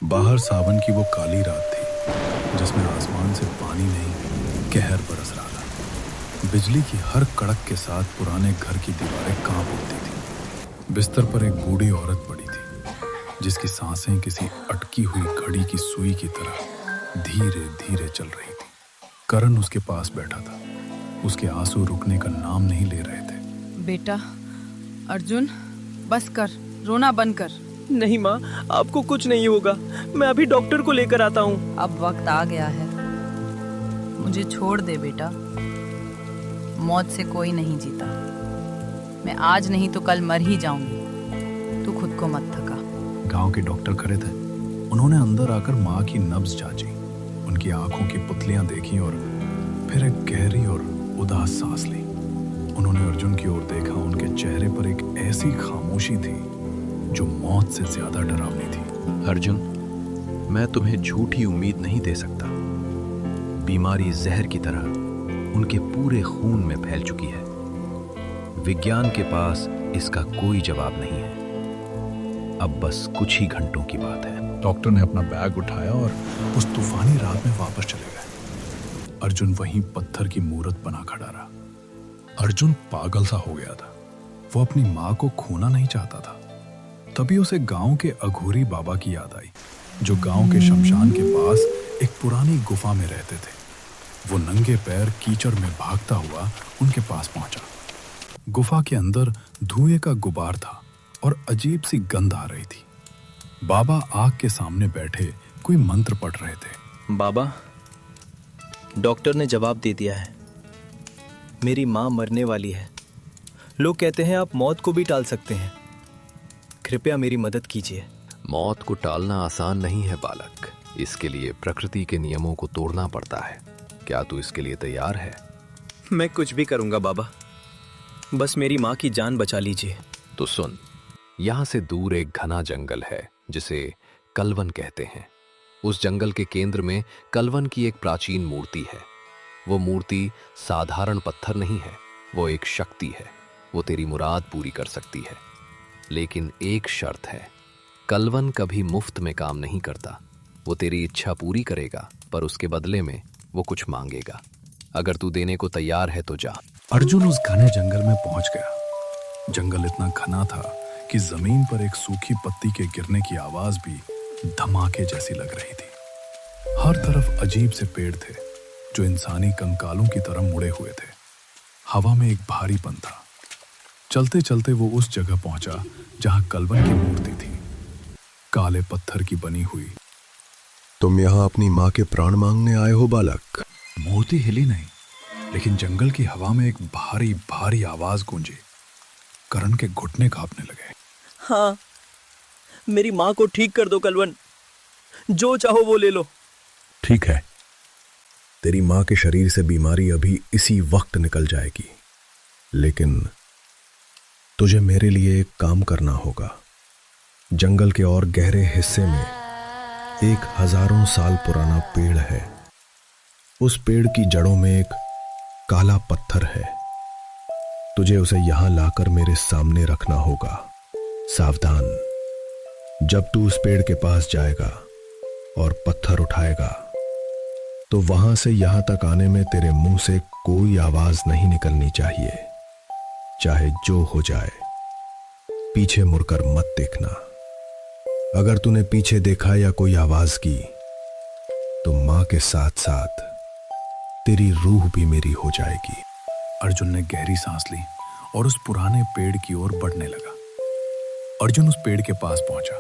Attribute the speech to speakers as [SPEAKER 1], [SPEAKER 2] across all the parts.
[SPEAKER 1] बाहर सावन की वो काली रात थी जिसमें आसमान से पानी नहीं कहर बरस रहा था। बिजली की हर कड़क के साथ पुराने घर की दीवारें कांप उठती थी। बिस्तर पर एक बूढ़ी औरत पड़ी थी जिसकी सांसें किसी अटकी हुई घड़ी की सुई की तरह धीरे धीरे चल रही थी। करण उसके पास बैठा था। उसके आंसू रुकने का नाम नहीं ले रहे थे।
[SPEAKER 2] बेटा अर्जुन, बस कर, रोना बंद कर।
[SPEAKER 3] नहीं माँ, आपको कुछ नहीं होगा। मैं अभी डॉक्टर को लेकर आता हूँ।
[SPEAKER 2] अब वक्त आ गया है, मुझे छोड़ दे बेटा। मौत से कोई नहीं जीता। मैं आज नहीं तो कल मर ही जाऊंगी। तू खुद को मत थका।
[SPEAKER 1] गांव के डॉक्टर खड़े थे। उन्होंने अंदर आकर माँ की नब्ज जांची, उनकी आंखों की पुतलियां देखी और फिर एक गहरी और उदास सांस ली। उन्होंने अर्जुन की ओर देखा। उनके चेहरे पर एक ऐसी खामोशी थी जो मौत से ज्यादा डरावनी थी।
[SPEAKER 4] अर्जुन, मैं तुम्हें झूठी उम्मीद नहीं दे सकता। बीमारी जहर की तरह उनके पूरे खून में फैल चुकी है। विज्ञान के पास इसका कोई जवाब नहीं है। अब बस कुछ ही घंटों की बात है।
[SPEAKER 1] डॉक्टर ने अपना बैग उठाया और उस तूफानी रात में वापस चले गए। अर्जुन वहीं पत्थर की मूरत बना खड़ा रहा। अर्जुन पागल सा हो गया था। वो अपनी माँ को खोना नहीं चाहता था। तभी उसे गांव के अघोरी बाबा की याद आई, जो गांव के शमशान के पास एक पुरानी गुफा में रहते थे। वो नंगे पैर कीचड़ में भागता हुआ उनके पास पहुंचा। गुफा के अंदर धुएं का गुबार था और अजीब सी गंध आ रही थी। बाबा आग के सामने बैठे कोई मंत्र पढ़ रहे थे।
[SPEAKER 3] बाबा, डॉक्टर ने जवाब दे दिया है। मेरी माँ मरने वाली है। लोग कहते हैं आप मौत को भी टाल सकते हैं। कृपया मेरी मदद कीजिए।
[SPEAKER 4] मौत को टालना आसान नहीं है बालक। इसके लिए प्रकृति के नियमों को तोड़ना पड़ता है। क्या तू इसके लिए तैयार है?
[SPEAKER 3] मैं कुछ भी करूंगा बाबा, बस मेरी माँ की जान बचा लीजिए।
[SPEAKER 4] तो सुन, यहाँ से दूर एक घना जंगल है जिसे कलवन कहते हैं। उस जंगल के केंद्र में कलवन की एक प्राचीन मूर्ति है। वो मूर्ति साधारण पत्थर नहीं है, वो एक शक्ति है। वो तेरी मुराद पूरी कर सकती है, लेकिन एक शर्त है। कलवन कभी मुफ्त में काम नहीं करता। वो तेरी इच्छा पूरी करेगा, पर उसके बदले में वो कुछ मांगेगा। अगर तू देने को तैयार है तो जा।
[SPEAKER 1] अर्जुन उस घने जंगल में पहुंच गया। जंगल इतना घना था कि जमीन पर एक सूखी पत्ती के गिरने की आवाज भी धमाके जैसी लग रही थी। हर तरफ अजीब से पेड़ थे जो इंसानी कंकालों की तरह मुड़े हुए थे। हवा में एक भारीपन था। चलते चलते वो उस जगह पहुंचा जहां कलवन की मूर्ति थी, काले पत्थर की बनी हुई।
[SPEAKER 5] तुम यहाँ अपनी माँ के प्राण मांगने आए हो बालक?
[SPEAKER 1] मूर्ति हिली नहीं, लेकिन जंगल की हवा में एक भारी भारी आवाज गूंजी। करण के घुटने कांपने लगे।
[SPEAKER 3] हाँ, मेरी माँ को ठीक कर दो कलवन। जो चाहो वो ले लो।
[SPEAKER 5] ठीक है, तेरी माँ के शरीर से बीमारी अभी इसी वक्त निकल जाएगी, लेकिन तुझे मेरे लिए एक काम करना होगा। जंगल के और गहरे हिस्से में एक हजारों साल पुराना पेड़ है। उस पेड़ की जड़ों में एक काला पत्थर है। तुझे उसे यहां लाकर मेरे सामने रखना होगा। सावधान, जब तू उस पेड़ के पास जाएगा और पत्थर उठाएगा तो वहां से यहां तक आने में तेरे मुंह से कोई आवाज नहीं निकलनी चाहिए, चाहे जो हो जाए। पीछे मुड़कर मत देखना। अगर तूने पीछे देखा या कोई आवाज की तो मां के साथ साथ तेरी रूह भी मेरी हो जाएगी।
[SPEAKER 1] अर्जुन ने गहरी सांस ली और उस पुराने पेड़ की ओर बढ़ने लगा। अर्जुन उस पेड़ के पास पहुंचा।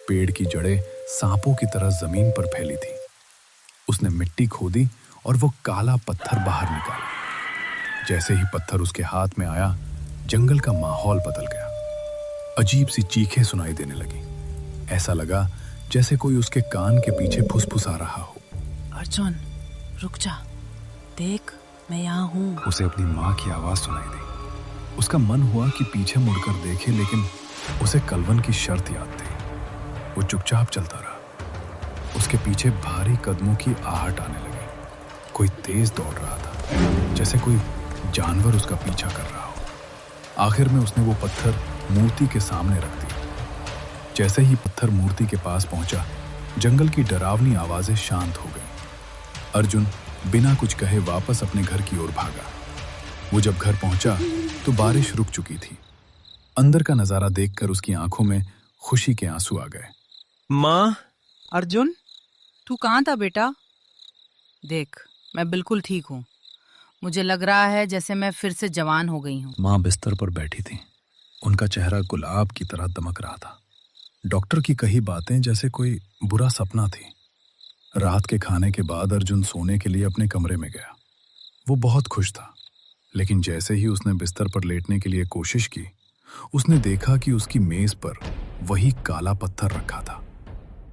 [SPEAKER 1] पेड़ की जड़ें सांपों की तरह जमीन पर फैली थी। उसने मिट्टी खोदी और वो काला पत्थर बाहर निकाला। जैसे ही पत्थर उसके हाथ में आया, जंगल का माहौल बदल गया। अजीब सी चीखें सुनाई देने लगी। ऐसा लगा जैसे कोई उसके कान के पीछे फुसफुसा रहा हो।
[SPEAKER 2] अर्जुन, रुक जा, देख मैं यहाँ हूँ।
[SPEAKER 1] उसे अपनी माँ की आवाज सुनाई दी। उसका मन हुआ कि पीछे मुड़कर देखे, लेकिन उसे कलवन की शर्त याद थी। वो चुपचाप चलता रहा। उसके पीछे भारी कदमों की आहट आने लगी। कोई तेज दौड़ रहा था, जैसे कोई जानवर उसका पीछा कर रहा हो। आखिर में उसने वो पत्थर मूर्ति के सामने रख दिया। जैसे ही पत्थर मूर्ति के पास पहुंचा, जंगल की डरावनी आवाजें शांत हो गई। अर्जुन बिना कुछ कहे वापस अपने घर की ओर भागा। वो जब घर पहुंचा तो बारिश रुक चुकी थी। अंदर का नजारा देखकर उसकी आंखों में खुशी के आंसू आ गए।
[SPEAKER 3] माँ,
[SPEAKER 2] अर्जुन, तू कहाँ था बेटा? देख, मैं बिल्कुल ठीक हूँ। मुझे लग रहा है जैसे मैं फिर से जवान हो गई हूँ।
[SPEAKER 1] माँ बिस्तर पर बैठी थी। उनका चेहरा गुलाब की तरह दमक रहा था। डॉक्टर की कही बातें जैसे कोई बुरा सपना थी। रात के खाने के बाद अर्जुन सोने के लिए अपने कमरे में गया। वो बहुत खुश था, लेकिन जैसे ही उसने बिस्तर पर लेटने के लिए कोशिश की, उसने देखा कि उसकी मेज पर वही काला पत्थर रखा था।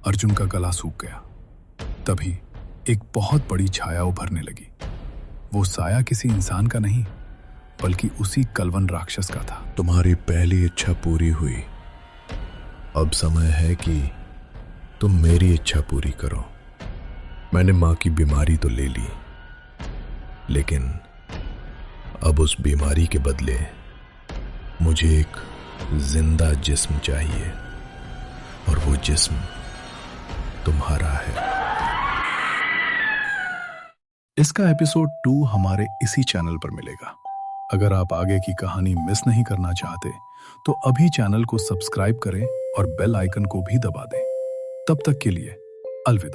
[SPEAKER 1] अर्जुन का गला सूख गया। तभी एक बहुत बड़ी छाया उभरने लगी। वो साया किसी इंसान का नहीं, बल्कि उसी कलवन राक्षस का था।
[SPEAKER 5] तुम्हारी पहली इच्छा पूरी हुई। अब समय है कि तुम मेरी इच्छा पूरी करो। मैंने मां की बीमारी तो ले ली, लेकिन अब उस बीमारी के बदले मुझे एक जिंदा जिस्म चाहिए, और वो जिस्म तुम्हारा है।
[SPEAKER 1] इसका एपिसोड 2 हमारे इसी चैनल पर मिलेगा। अगर आप आगे की कहानी मिस नहीं करना चाहते तो अभी चैनल को सब्सक्राइब करें और बेल आइकन को भी दबा दें। तब तक के लिए अलविदा।